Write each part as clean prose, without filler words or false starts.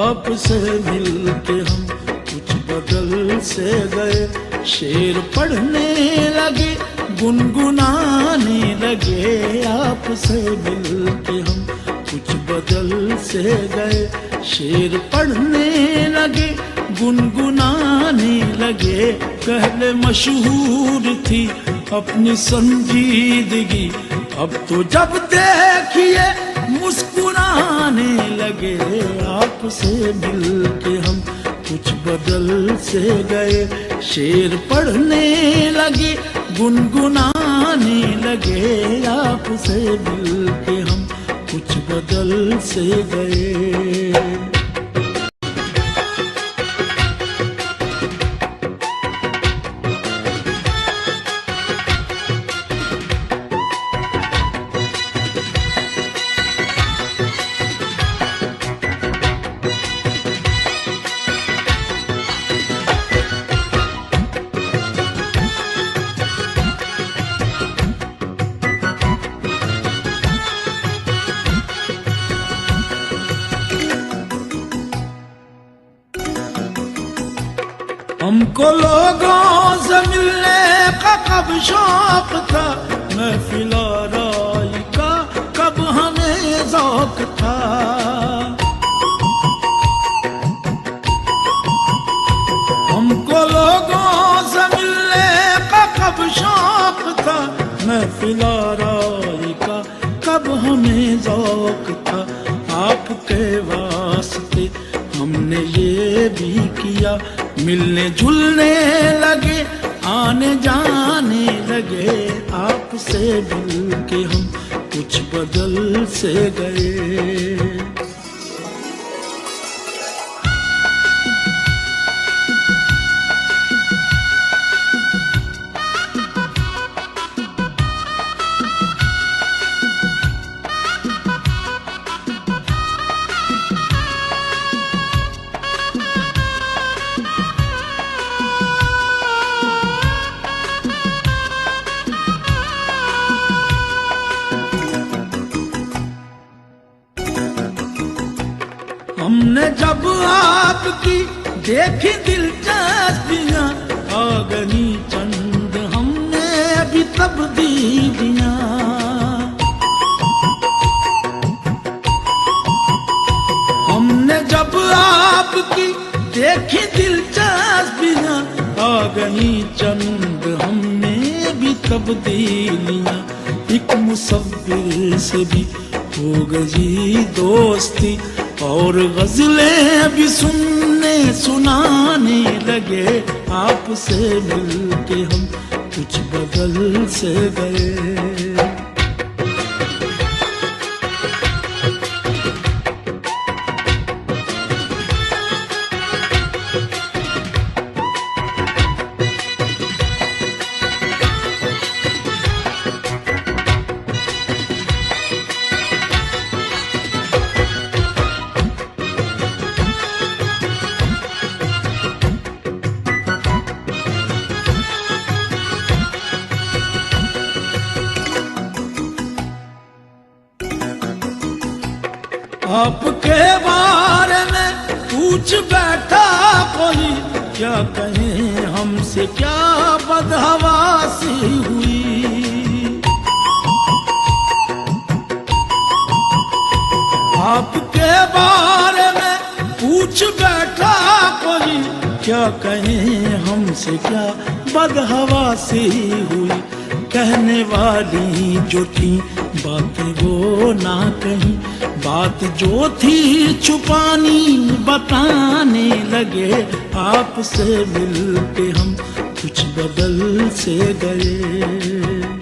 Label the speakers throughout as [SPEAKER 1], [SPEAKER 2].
[SPEAKER 1] आपसे मिलके हम कुछ बदल से गए। शेर पढ़ने लगे, गुनगुनाने लगे। आपसे मिलके हम कुछ बदल से गए। शेर पढ़ने लगे, गुनगुनाने लगे। पहले मशहूर थी अपनी संजीदगी, अब तो जब देखिए मुस्कुराने लगे। आपसे मिलके हम कुछ बदल से गए। शेर पढ़ने लगे, गुनगुनाने लगे। आपसे मिलके हम कुछ बदल से गए। हमको लोगों से मिलने का कब शौक था, महफिल आराई का कब हमें ज़ौक था। हमको लोगों से मिलने का कब शौक था, महफिल आराई का कब हमें ज़ौक था। आपके वास्ते हमने ये भी किया, मिलने जुलने लगे, आने जाने लगे। आपसे मिलके हम कुछ बदल से गए। हमने जब आपकी देखी दिलचस्पियां, आ गई चंद हमने भी तब्दीलियां। हमने जब आपकी देखी दिलचस्पियां, आ गई चंद हमने भी तब्दीलियां। एक मुसव्विर से भी हो गई दोस्ती, और गज़लें भी सुनने सुनाने लगे। आपसे मिलके हम कुछ बदल से गए। आपके बारे में पूछ बैठा कोई, क्या कहें हमसे क्या बदहवासी हुई। आपके बारे में पूछ बैठा कोई, क्या कहें हमसे क्या बदहवासी हुई। कहने वाली जो थी बातें वो ना कहीं, बात जो थी छुपानी बताने लगे। आपसे मिलके हम कुछ बदल से गए।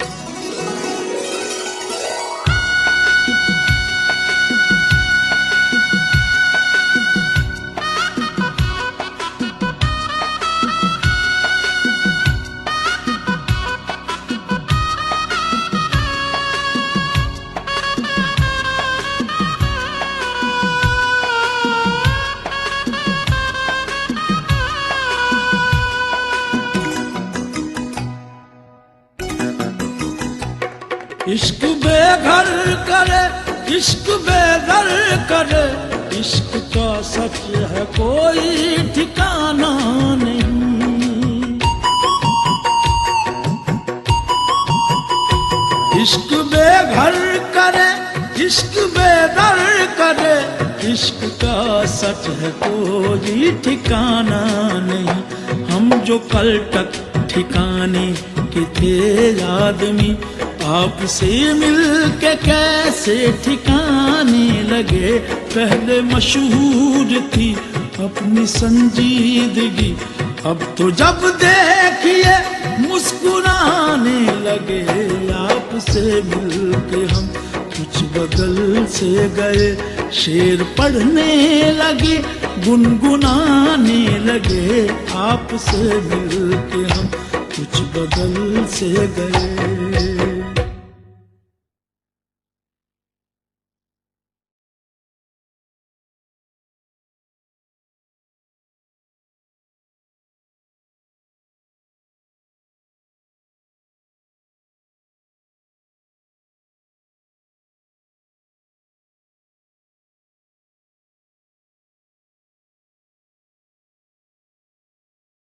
[SPEAKER 1] इश्क बेघर करे, इश्क बेदर करे, इश्क का सच है कोई ठिकाना नहीं। इश्क बेघर करे, इश्क बेदर करे, इश्क का सच है कोई ठिकाना नहीं। हम जो कल तक ठिकाने के थे आदमी, आपसे मिल के कैसे ठिकाने लगे। पहले मशहूर थी अपनी संजीदगी, अब तो जब देखिए मुस्कुराने लगे। आपसे मिल के हम कुछ बदल से गए, शेर पढ़ने लगे, गुनगुनाने लगे। आपसे मिल के हम कुछ बदल से गए।